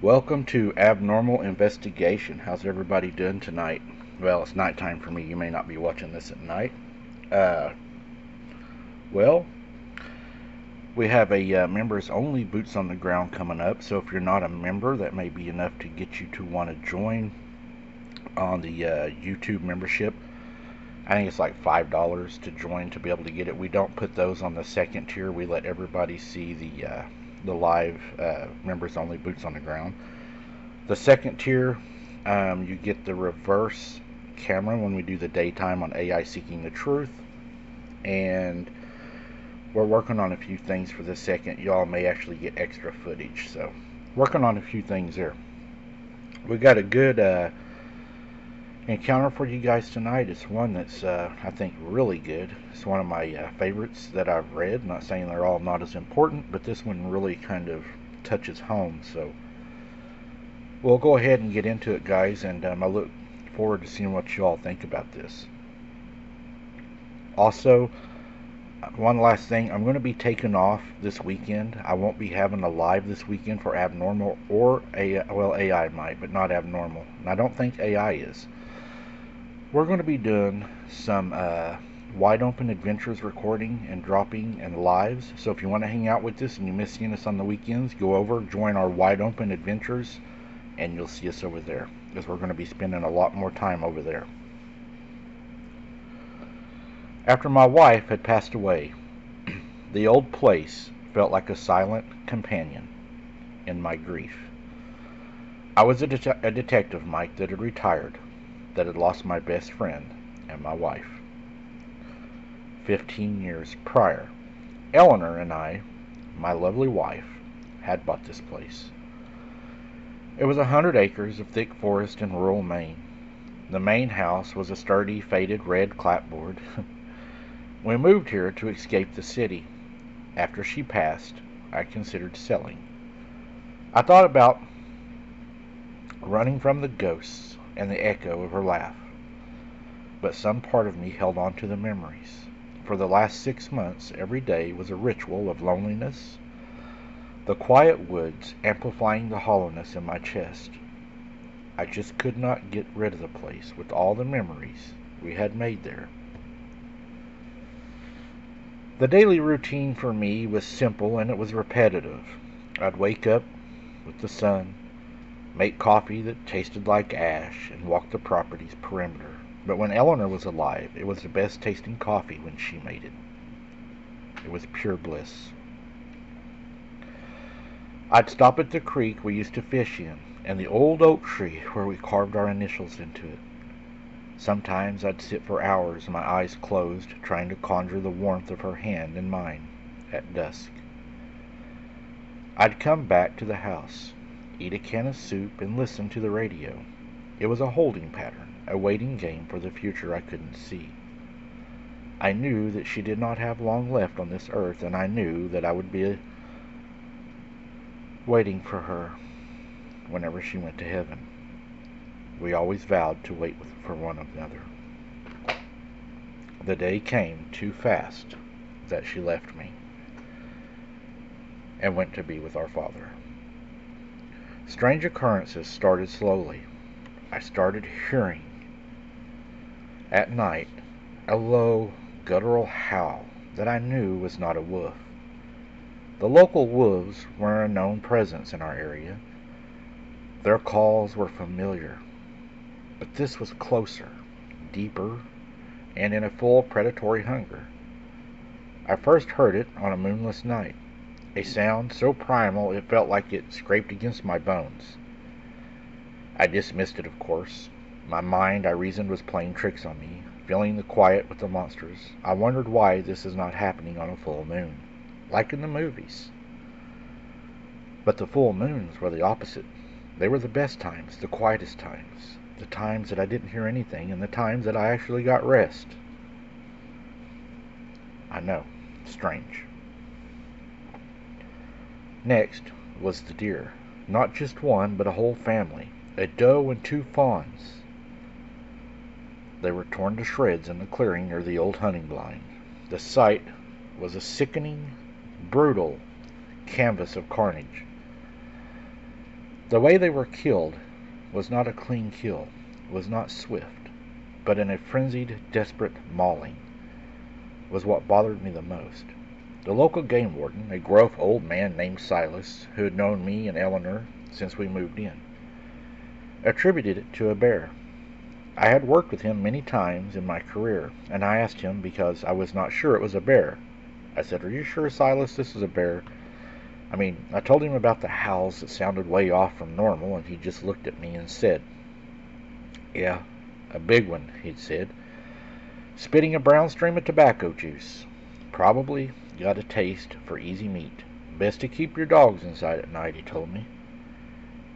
Welcome to Abnormal Investigation. How's everybody doing tonight? Well, it's nighttime for me. You may not be watching this at night. Uh, well, we have a members only boots on the ground coming up. So if you're not a member, that may be enough to get you to want to join on the YouTube membership. I think it's like $5 to join to be able to get it. We don't put those on the second tier. We let everybody see the live members only boots on the ground. The second tier, you get the reverse camera when we do the daytime on AI Seeking the Truth. And we're working on a few things for the second. Y'all may actually get extra footage. So, working on a few things there. We got a good encounter for you guys tonight. It's one that's, I think, really good. It's one of my favorites that I've read. Not saying they're all not as important, but this one really kind of touches home. So, we'll go ahead and get into it, guys, and I look forward to seeing what you all think about this. Also, one last thing, I'm going to be taking off this weekend. I won't be having a live this weekend for Abnormal or AI. Well, AI might, but not Abnormal. And I don't think AI is. We're going to be doing some wide open adventures recording and dropping and lives. So if you want to hang out with us and you miss seeing us on the weekends, go over, join our wide open adventures, and you'll see us over there, because we're going to be spending a lot more time over there. After my wife had passed away, the old place felt like a silent companion in my grief. I was a detective, Mike, that had retired, that had lost my best friend and my wife. 15 years prior, Eleanor and I, my lovely wife, had bought this place. It was 100 acres of thick forest in rural Maine. The main house was a sturdy, faded red clapboard. We moved here to escape the city. After she passed, I considered selling. I thought about running from the ghosts and the echo of her laugh. But some part of me held on to the memories. For the last 6 months, every day was a ritual of loneliness, the quiet woods amplifying the hollowness in my chest. I just could not get rid of the place with all the memories we had made there. The daily routine for me was simple and it was repetitive. I'd wake up with the sun, make coffee that tasted like ash, and walk the property's perimeter. But when Eleanor was alive, it was the best tasting coffee when she made it. It was pure bliss. I'd stop at the creek we used to fish in, and the old oak tree where we carved our initials into it. Sometimes I'd sit for hours, my eyes closed, trying to conjure the warmth of her hand in mine at dusk. I'd come back to the house, eat a can of soup, and listen to the radio. It was a holding pattern, a waiting game for the future I couldn't see. I knew that she did not have long left on this earth, and I knew that I would be waiting for her whenever she went to heaven. We always vowed to wait for one another. The day came too fast that she left me and went to be with our Father. Strange occurrences started slowly. I started hearing at night a low, guttural howl that I knew was not a wolf. The local wolves were a known presence in our area. Their calls were familiar, but this was closer, deeper, and in a full predatory hunger. I first heard it on a moonless night, a sound so primal it felt like it scraped against my bones. I dismissed it, of course. My mind, I reasoned, was playing tricks on me, filling the quiet with the monsters. I wondered why this is not happening on a full moon, like in the movies. But the full moons were the opposite. They were the best times, the quietest times, the times that I didn't hear anything, and the times that I actually got rest. I know, strange. Next was the deer. Not just one, but a whole family. A doe and 2 fawns. They were torn to shreds in the clearing near the old hunting blind. The sight was a sickening, brutal canvas of carnage. The way they were killed was not a clean kill, was not swift, but in a frenzied, desperate mauling was what bothered me the most. The local game warden, a gruff old man named Silas, who had known me and Eleanor since we moved in, attributed it to a bear. I had worked with him many times in my career, and I asked him because I was not sure it was a bear. I said, "Are you sure, Silas, this is a bear?" I told him about the howls that sounded way off from normal, and he just looked at me and said, "Yeah, a big one," he'd said, spitting a brown stream of tobacco juice. "Probably got a taste for easy meat. Best to keep your dogs inside at night," he told me.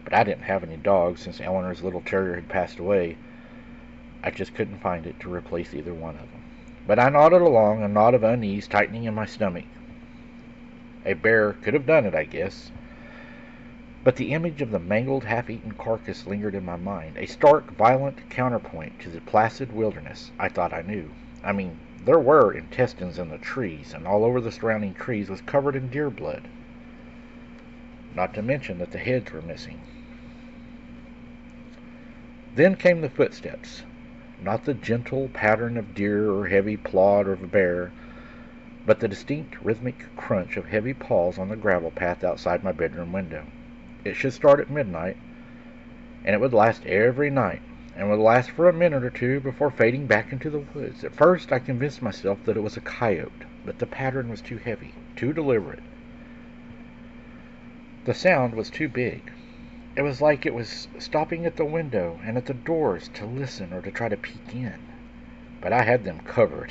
But I didn't have any dogs since Eleanor's little terrier had passed away. I just couldn't find it to replace either one of them. But I nodded along, a knot of unease tightening in my stomach. A bear could have done it, I guess. But the image of the mangled, half-eaten carcass lingered in my mind, a stark, violent counterpoint to the placid wilderness I thought I knew. There were intestines in the trees, and all over the surrounding trees was covered in deer blood. Not to mention that the heads were missing. Then came the footsteps. Not the gentle pattern of deer or heavy plod of a bear, but the distinct rhythmic crunch of heavy paws on the gravel path outside my bedroom window. It should start at midnight, and it would last every night, and would last for a minute or two before fading back into the woods. At first I convinced myself that it was a coyote, but the pattern was too heavy, too deliberate. The sound was too big. It was like it was stopping at the window and at the doors to listen or to try to peek in. But I had them covered.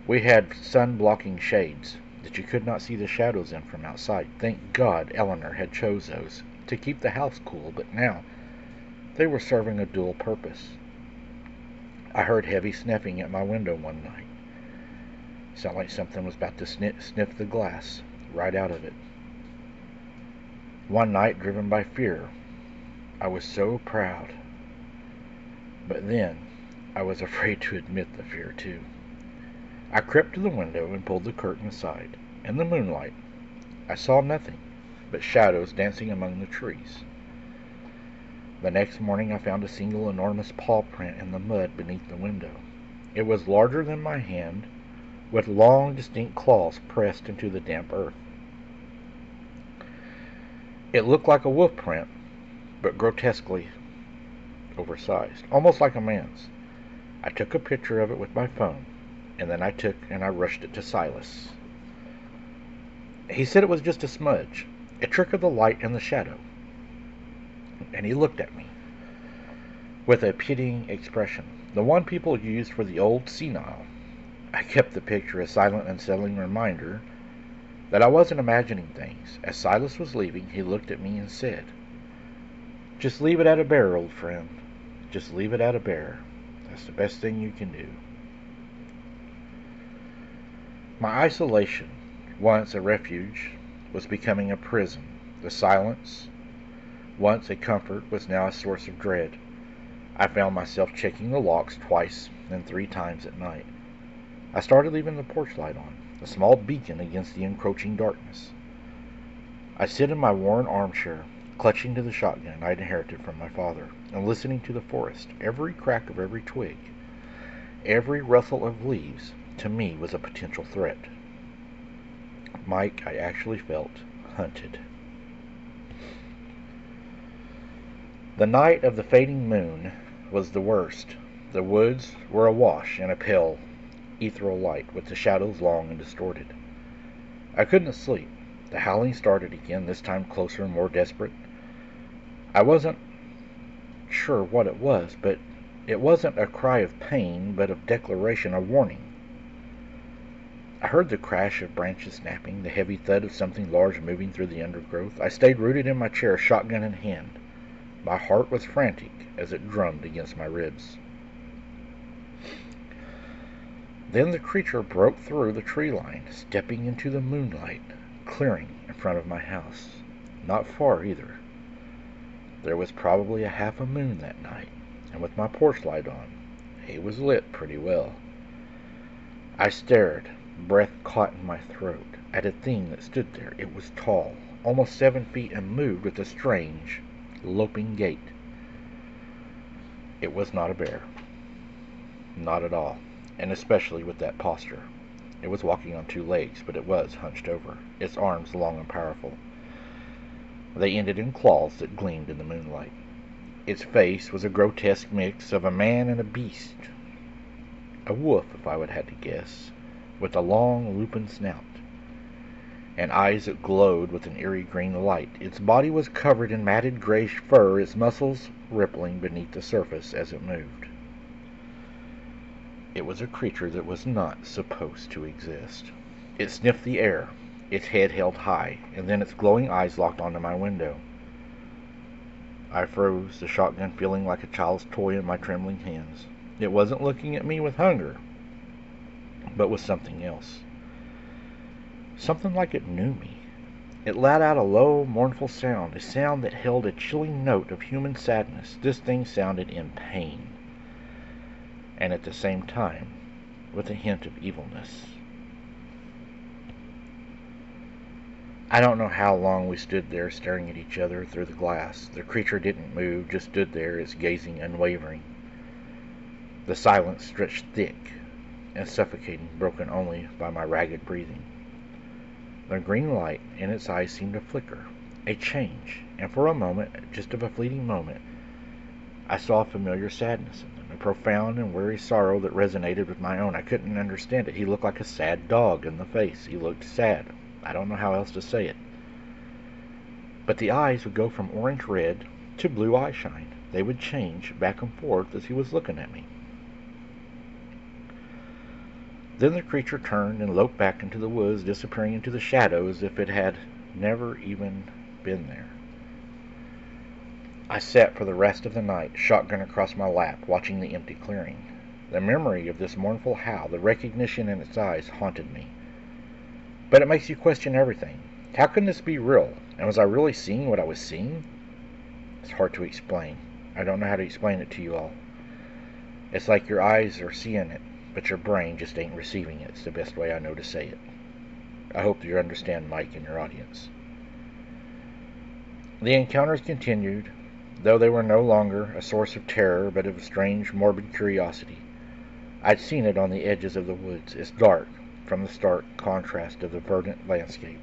We had sun-blocking shades that you could not see the shadows in from outside. Thank God Eleanor had chose those to keep the house cool, but now they were serving a dual purpose. I heard heavy sniffing at my window one night. Sounded like something was about to sniff the glass right out of it. One night, driven by fear, I was so proud. But then I was afraid to admit the fear, too. I crept to the window and pulled the curtain aside. In the moonlight, I saw nothing but shadows dancing among the trees. The next morning I found a single enormous paw print in the mud beneath the window. It was larger than my hand, with long, distinct claws pressed into the damp earth. It looked like a wolf print, but grotesquely oversized, almost like a man's. I took a picture of it with my phone, and then I rushed it to Silas. He said it was just a smudge, a trick of the light and the shadow. And he looked at me with a pitying expression, the one people used for the old senile. I kept the picture a silent and settling reminder that I wasn't imagining things. As Silas was leaving, he looked at me and said, "Just leave it at a bear, old friend. Just leave it at a bear. That's the best thing you can do." My isolation, once a refuge, was becoming a prison. The silence, once a comfort, was now a source of dread. I found myself checking the locks twice and 3 times at night. I started leaving the porch light on, a small beacon against the encroaching darkness. I sit in my worn armchair, clutching to the shotgun I'd inherited from my father, and listening to the forest. Every crack of every twig, every rustle of leaves, to me was a potential threat. Mike, I actually felt hunted. The night of the fading moon was the worst. The woods were awash in a pale, ethereal light, with the shadows long and distorted. I couldn't sleep. The howling started again, this time closer and more desperate. I wasn't sure what it was, but it wasn't a cry of pain, but of declaration, of warning. I heard the crash of branches snapping, the heavy thud of something large moving through the undergrowth. I stayed rooted in my chair, shotgun in hand. My heart was frantic as it drummed against my ribs. Then the creature broke through the tree line, stepping into the moonlight, clearing in front of my house. Not far, either. There was probably a half a moon that night, and with my porch light on, it was lit pretty well. I stared, breath caught in my throat, at a thing that stood there. It was tall, almost 7 feet, and moved with a strange, loping gait. It was not a bear. Not at all. And especially with that posture. It was walking on two legs, but it was hunched over, its arms long and powerful. They ended in claws that gleamed in the moonlight. Its face was a grotesque mix of a man and a beast. A wolf, if I would have to guess, with a long, lupin snout, and eyes that glowed with an eerie green light. Its body was covered in matted grayish fur, its muscles rippling beneath the surface as it moved. It was a creature that was not supposed to exist. It sniffed the air, its head held high, and then its glowing eyes locked onto my window. I froze, the shotgun feeling like a child's toy in my trembling hands. It wasn't looking at me with hunger, but with something else. Something like it knew me. It let out a low, mournful sound, a sound that held a chilling note of human sadness. This thing sounded in pain, and at the same time, with a hint of evilness. I don't know how long we stood there staring at each other through the glass. The creature didn't move, just stood there, its gazing unwavering. The silence stretched thick and suffocating, broken only by my ragged breathing. The green light in its eyes seemed to flicker, a change, and for a moment, just of a fleeting moment, I saw a familiar sadness in them, a profound and weary sorrow that resonated with my own. I couldn't understand it. He looked like a sad dog in the face. He looked sad. I don't know how else to say it. But the eyes would go from orange-red to blue eye-shine. They would change back and forth as he was looking at me. Then the creature turned and loped back into the woods, disappearing into the shadows as if it had never even been there. I sat for the rest of the night, shotgun across my lap, watching the empty clearing. The memory of this mournful howl, the recognition in its eyes, haunted me. But it makes you question everything. How can this be real? And was I really seeing what I was seeing? It's hard to explain. I don't know how to explain it to you all. It's like your eyes are seeing it, but your brain just ain't receiving it. It's the best way I know to say it. I hope you understand, Mike, and your audience. The encounters continued, though they were no longer a source of terror, but of a strange, morbid curiosity. I'd seen it on the edges of the woods. It's dark, from the stark contrast of the verdant landscape.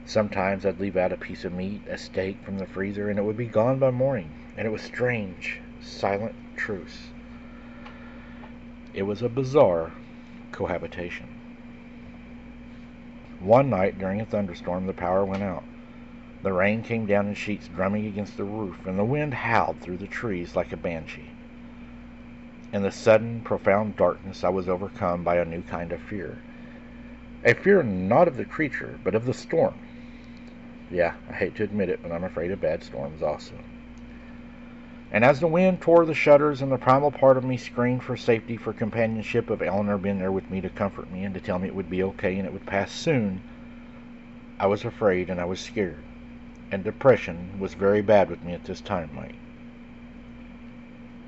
Sometimes I'd leave out a piece of meat, a steak from the freezer, and it would be gone by morning, and it was strange, silent truce. It was a bizarre cohabitation. One night during a thunderstorm, the power went out. The rain came down in sheets drumming against the roof, and the wind howled through the trees like a banshee. In the sudden, profound darkness, I was overcome by a new kind of fear. A fear not of the creature, but of the storm. Yeah, I hate to admit it, but I'm afraid of bad storms also. And as the wind tore the shutters and the primal part of me screamed for safety, for companionship of Eleanor being there with me to comfort me and to tell me it would be okay and it would pass soon, I was afraid and I was scared. And depression was very bad with me at this time, Mike.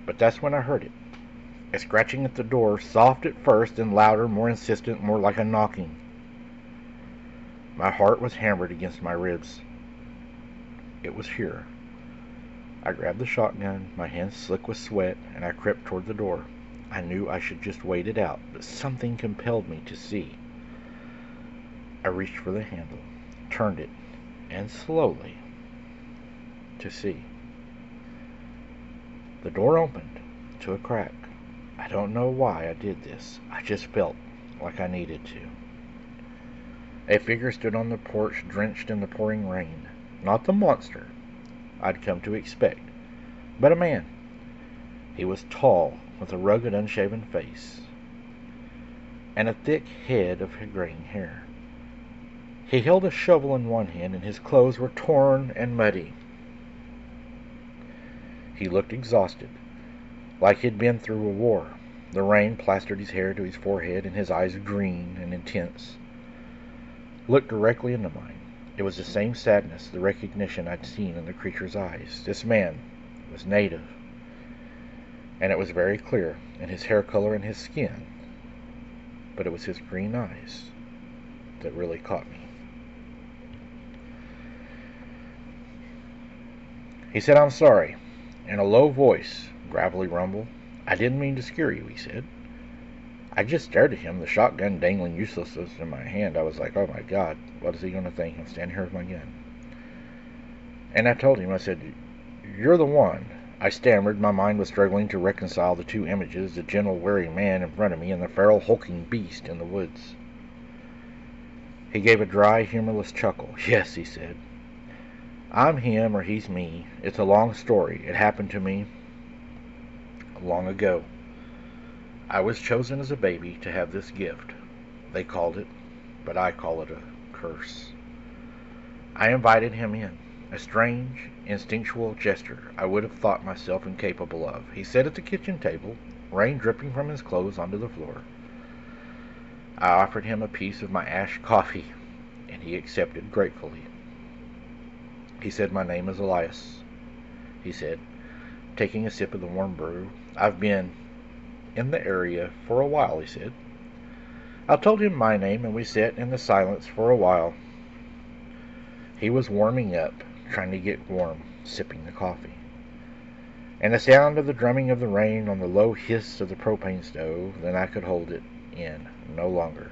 But that's when I heard it. A scratching at the door, soft at first, then louder, more insistent, more like a knocking. My heart was hammered against my ribs. It was here. I grabbed the shotgun, my hands slick with sweat, and I crept toward the door. I knew I should just wait it out, but something compelled me to see. I reached for the handle, turned it, and slowly, to see. The door opened to a crack. I don't know why I did this. I just felt like I needed to. A figure stood on the porch, drenched in the pouring rain. Not the monster I'd come to expect, but a man. He was tall, with a rugged, unshaven face, and a thick head of graying hair. He held a shovel in one hand, and his clothes were torn and muddy. He looked exhausted, like he'd been through a war. The rain plastered his hair to his forehead, and his eyes green and intense looked directly into mine. It was the same sadness, the recognition I'd seen in the creature's eyes. This man was native, and it was very clear in his hair color and his skin, but it was his green eyes that really caught me. He said, "I'm sorry," in a low voice, gravelly rumble. "I didn't mean to scare you," he said. I just stared at him, the shotgun dangling uselessly in my hand. I was like, oh my God, what is he going to think? I'm standing here with my gun. And I told him, I said, "You're the one." I stammered. My mind was struggling to reconcile the two images, the gentle, wary man in front of me and the feral, hulking beast in the woods. He gave a dry, humorless chuckle. "Yes," he said. "I'm him or he's me. It's a long story. It happened to me long ago. I was chosen as a baby to have this gift. They called it, but I call it a curse. I invited him in. A strange, instinctual gesture I would have thought myself incapable of. He sat at the kitchen table, rain dripping from his clothes onto the floor. I offered him a piece of my ash coffee, and he accepted gratefully. He said, 'My name is Elias,' he said, taking a sip of the warm brew. 'I've been in the area for a while,' he said. I told him my name, and we sat in the silence for a while. He was warming up, trying to get warm, sipping the coffee. And the sound of the drumming of the rain on the low hiss of the propane stove, then I could hold it in no longer.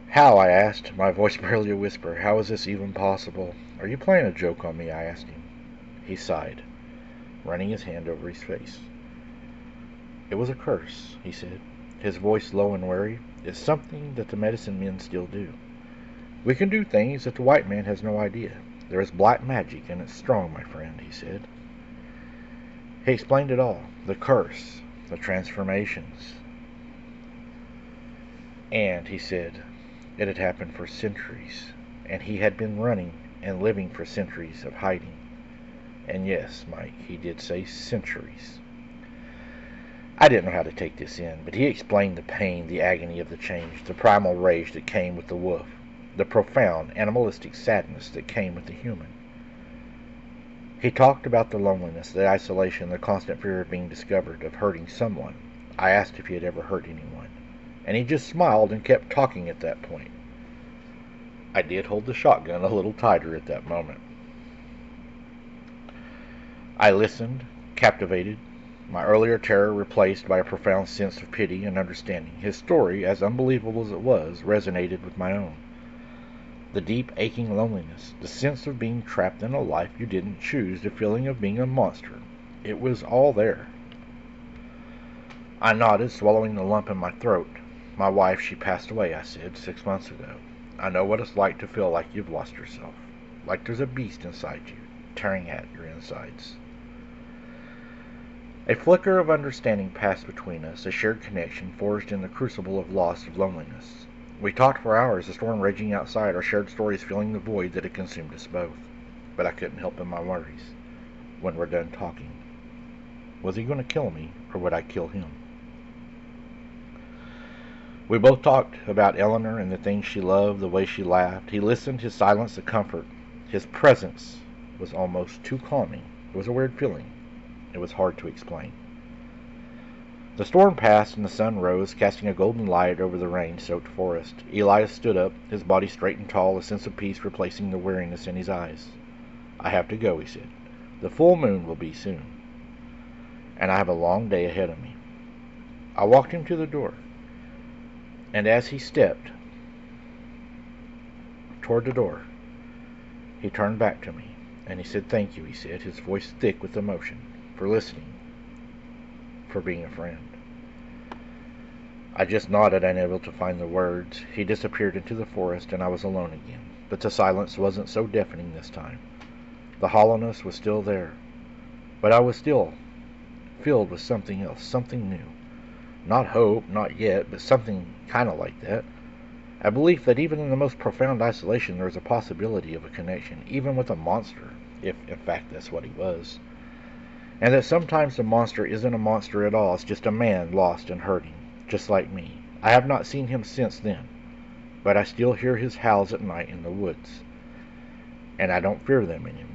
"How?" I asked, my voice barely a whisper. "How is this even possible? Are you playing a joke on me?" I asked him. He sighed, running his hand over his face. "It was a curse," he said, his voice low and weary. "It's something that the medicine men still do. We can do things that the white man has no idea. There is black magic, and it's strong, my friend," he said. He explained it all, the curse, the transformations. And, he said, it had happened for centuries, and he had been running and living for centuries of hiding. And yes, Mike, he did say centuries. I didn't know how to take this in, but he explained the pain, the agony of the change, the primal rage that came with the wolf, the profound, animalistic sadness that came with the human. He talked about the loneliness, the isolation, the constant fear of being discovered, of hurting someone. I asked if he had ever hurt anyone, and he just smiled and kept talking at that point. I did hold the shotgun a little tighter at that moment. I listened, captivated, my earlier terror replaced by a profound sense of pity and understanding. His story, as unbelievable as it was, resonated with my own. The deep, aching loneliness, the sense of being trapped in a life you didn't choose, the feeling of being a monster. It was all there. I nodded, swallowing the lump in my throat. "My wife, she passed away," I said, 6 months ago. I know what it's like to feel like you've lost yourself, like there's a beast inside you, tearing at your insides. A flicker of understanding passed between us, a shared connection forged in the crucible of loss, of loneliness. We talked for hours, the storm raging outside, our shared stories filling the void that had consumed us both. But I couldn't help in my worries. When we're done talking, was he going to kill me, or would I kill him? We both talked about Eleanor and the things she loved, the way she laughed. He listened, his silence a comfort. His presence was almost too calming. It was a weird feeling. It was hard to explain. The storm passed and the sun rose, casting a golden light over the rain-soaked forest. Elias stood up, his body straight and tall, a sense of peace replacing the weariness in his eyes. "I have to go," he said. "The full moon will be soon, and I have a long day ahead of me." I walked him to the door, and as he stepped toward the door, he turned back to me, and he said, "Thank you," he said, his voice thick with emotion, "for listening, for being a friend." I just nodded, unable to find the words. He disappeared into the forest, and I was alone again. But the silence wasn't so deafening this time. The hollowness was still there, but I was still filled with something else, something new. Not hope, not yet, but something kind of like that. A belief that even in the most profound isolation there is a possibility of a connection, even with a monster, if in fact that's what he was. And that sometimes the monster isn't a monster at all, it's just a man lost and hurting, just like me. I have not seen him since then, but I still hear his howls at night in the woods, and I don't fear them anymore.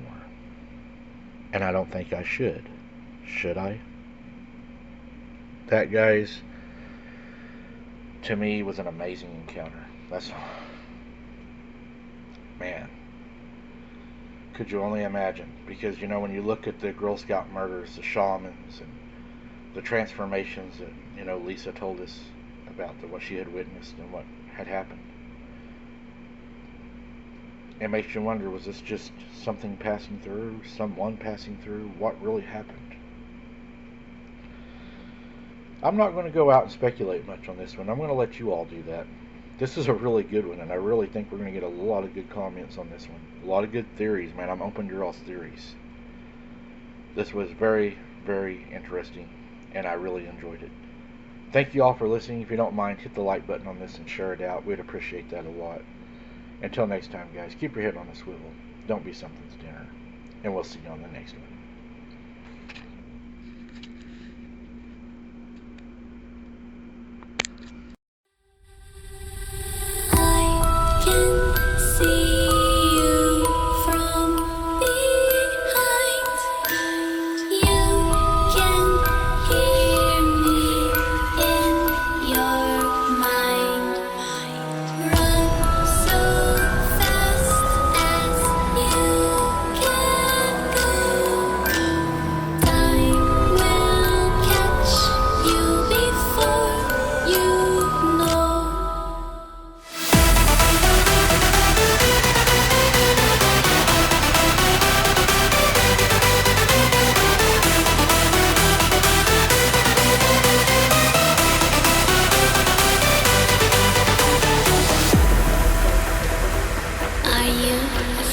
And I don't think I should. Should I? That, guys, to me, was an amazing encounter. Man, could you only imagine? Because, when you look at the Girl Scout murders, the shamans, and the transformations that, Lisa told us about what she had witnessed and what had happened, it makes you wonder, was this just something passing through, someone passing through? What really happened? I'm not going to go out and speculate much on this one. I'm going to let you all do that. This is a really good one, and I really think we're going to get a lot of good comments on this one. A lot of good theories, man. I'm open to your all's theories. This was very, very interesting, and I really enjoyed it. Thank you all for listening. If you don't mind, hit the like button on this and share it out. We'd appreciate that a lot. Until next time, guys, keep your head on a swivel. Don't be something's dinner. And we'll see you on the next one.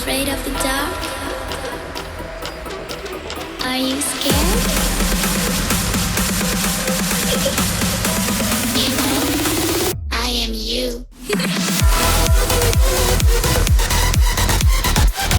Afraid of the dark? Are you scared? You know, I am you.